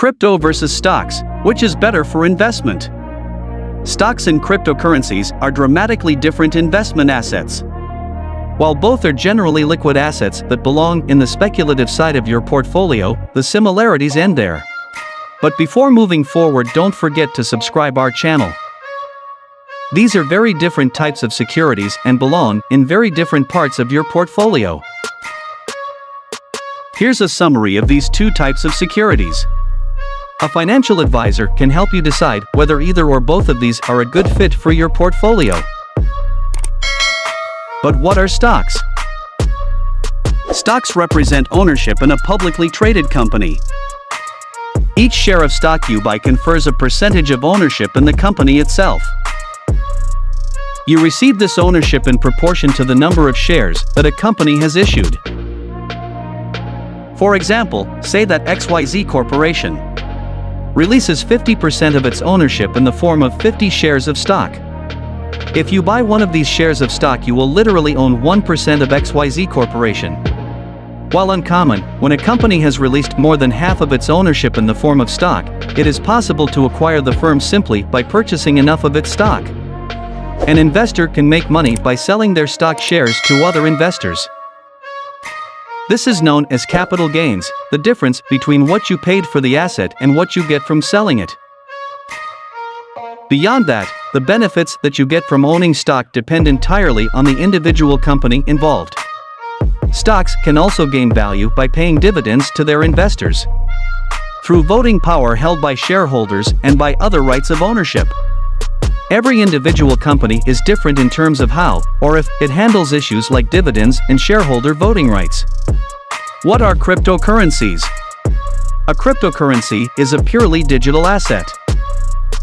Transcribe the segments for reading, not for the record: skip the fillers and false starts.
Crypto versus stocks, which is better for investment? Stocks and cryptocurrencies are dramatically different investment assets. While both are generally liquid assets that belong in the speculative side of your portfolio, the similarities end there. But before moving forward, don't forget to subscribe our channel. These are very different types of securities and belong in very different parts of your portfolio. Here's a summary of these two types of securities. A financial advisor can help you decide whether either or both of these are a good fit for your portfolio. But what are stocks? Stocks represent ownership in a publicly traded company. Each share of stock you buy confers a percentage of ownership in the company itself. You receive this ownership in proportion to the number of shares that a company has issued. For example, say that XYZ Corporation releases 50% of its ownership in the form of 50 shares of stock. If you buy one of these shares of stock, you will literally own 1% of XYZ Corporation. While uncommon, when a company has released more than half of its ownership in the form of stock, it is possible to acquire the firm simply by purchasing enough of its stock. An investor can make money by selling their stock shares to other investors. This is known as capital gains, the difference between what you paid for the asset and what you get from selling it. Beyond that, the benefits that you get from owning stock depend entirely on the individual company involved. Stocks can also gain value by paying dividends to their investors through voting power held by shareholders and by other rights of ownership. Every individual company is different in terms of how, or if, it handles issues like dividends and shareholder voting rights. What are cryptocurrencies? A cryptocurrency is a purely digital asset.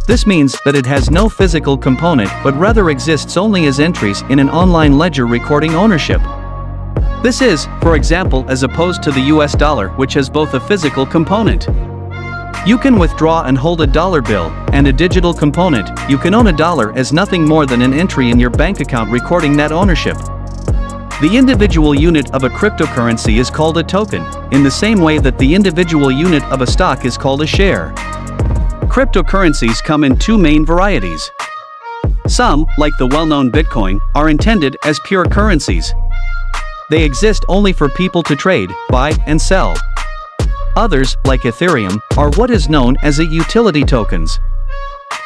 This means that it has no physical component but rather exists only as entries in an online ledger recording ownership. This is, for example, as opposed to the US dollar, which has both a physical component. You can withdraw and hold a dollar bill, and a digital component. You can own a dollar as nothing more than an entry in your bank account recording that ownership. The individual unit of a cryptocurrency is called a token, in the same way that the individual unit of a stock is called a share. Cryptocurrencies come in two main varieties. Some, like the well-known Bitcoin, are intended as pure currencies. They exist only for people to trade, buy, and sell. Others, like Ethereum, are what is known as utility tokens.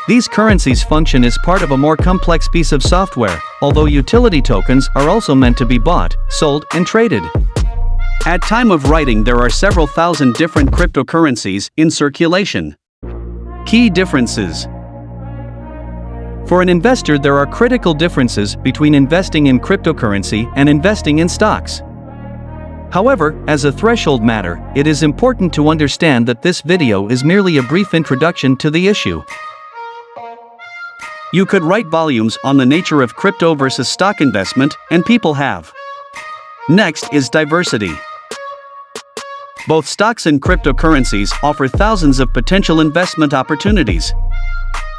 These currencies function as part of a more complex piece of software, although utility tokens are also meant to be bought, sold, and traded. At time of writing, there are several thousand different cryptocurrencies in circulation. Key differences. For an investor, there are critical differences between investing in cryptocurrency and investing in stocks. However, as a threshold matter, it is important to understand that this video is merely a brief introduction to the issue. You could write volumes on the nature of crypto versus stock investment, and people have. Next is diversity. Both stocks and cryptocurrencies offer thousands of potential investment opportunities.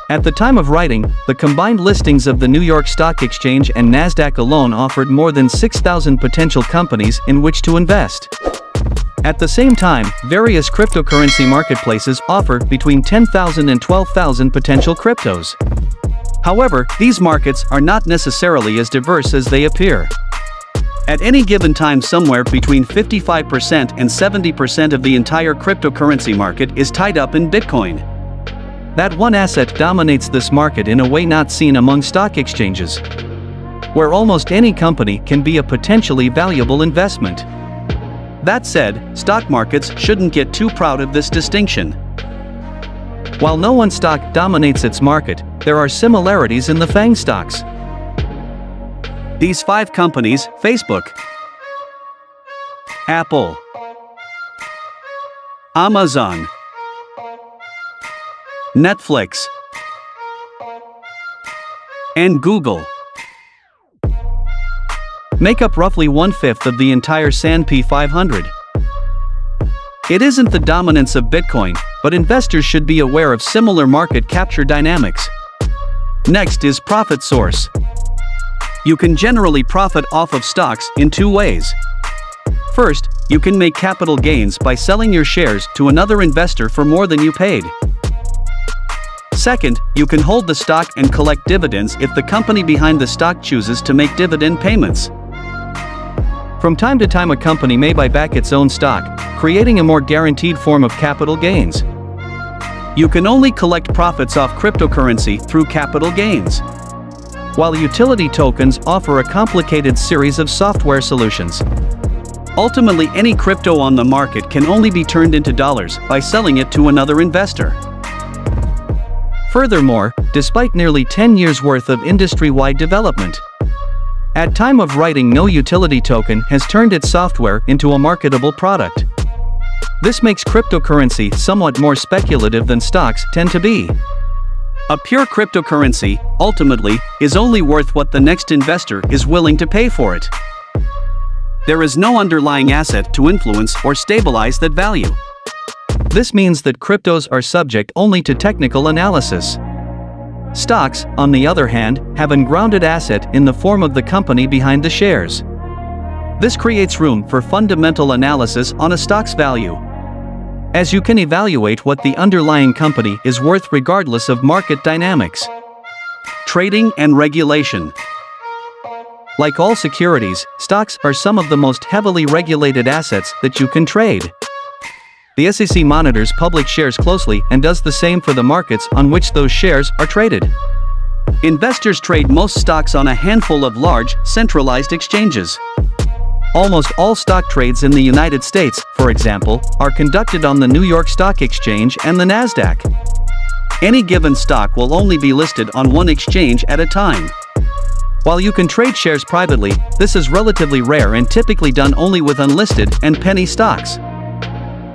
At the time of writing, the combined listings of the New York Stock Exchange and Nasdaq alone offered more than 6,000 potential companies in which to invest. At the same time, various cryptocurrency marketplaces offer between 10,000 and 12,000 potential cryptos. However, these markets are not necessarily as diverse as they appear. At any given time, somewhere between 55% and 70% of the entire cryptocurrency market is tied up in Bitcoin. That one asset dominates this market in a way not seen among stock exchanges, where almost any company can be a potentially valuable investment. That said, stock markets shouldn't get too proud of this distinction. While no one stock dominates its market, there are similarities in the FANG stocks. These 5 companies: Facebook, Apple, Amazon, Netflix, and Google, make up roughly 1/5 of the entire S&P 500. It isn't the dominance of Bitcoin, but investors should be aware of similar market capture dynamics. Next is profit source. You can generally profit off of stocks in 2 ways. First, you can make capital gains by selling your shares to another investor for more than you paid. Second, you can hold the stock and collect dividends if the company behind the stock chooses to make dividend payments. From time to time, a company may buy back its own stock, creating a more guaranteed form of capital gains. You can only collect profits off cryptocurrency through capital gains, while utility tokens offer a complicated series of software solutions. Ultimately, any crypto on the market can only be turned into dollars by selling it to another investor. Furthermore, despite nearly 10 years' worth of industry-wide development, at time of writing, no utility token has turned its software into a marketable product. This makes cryptocurrency somewhat more speculative than stocks tend to be. A pure cryptocurrency, ultimately, is only worth what the next investor is willing to pay for it. There is no underlying asset to influence or stabilize that value. This means that cryptos are subject only to technical analysis. Stocks, on the other hand, have an ungrounded asset in the form of the company behind the shares. This creates room for fundamental analysis on a stock's value, as you can evaluate what the underlying company is worth regardless of market dynamics. Trading and regulation. Like all securities, stocks are some of the most heavily regulated assets that you can trade. The SEC monitors public shares closely and does the same for the markets on which those shares are traded. Investors trade most stocks on a handful of large, centralized exchanges. Almost all stock trades in the United States, for example, are conducted on the New York Stock Exchange and the Nasdaq. Any given stock will only be listed on one exchange at a time. While you can trade shares privately, this is relatively rare and typically done only with unlisted and penny stocks.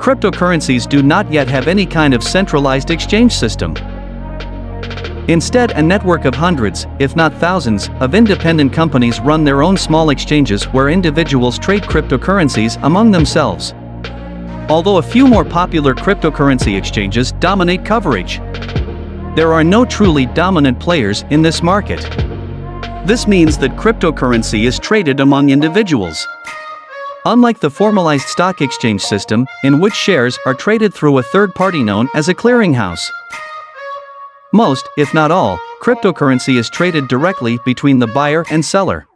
Cryptocurrencies do not yet have any kind of centralized exchange system. Instead, a network of hundreds, if not thousands, of independent companies run their own small exchanges where individuals trade cryptocurrencies among themselves. Although a few more popular cryptocurrency exchanges dominate coverage, there are no truly dominant players in this market. This means that cryptocurrency is traded among individuals. Unlike the formalized stock exchange system, in which shares are traded through a third party known as a clearinghouse. Most, if not all, cryptocurrency is traded directly between the buyer and seller.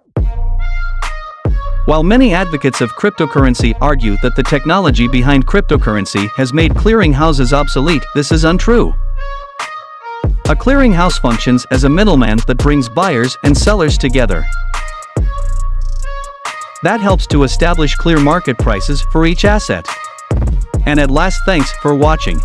While many advocates of cryptocurrency argue that the technology behind cryptocurrency has made clearinghouses obsolete, this is untrue. A clearinghouse functions as a middleman that brings buyers and sellers together. That helps to establish clear market prices for each asset. And at last, thanks for watching.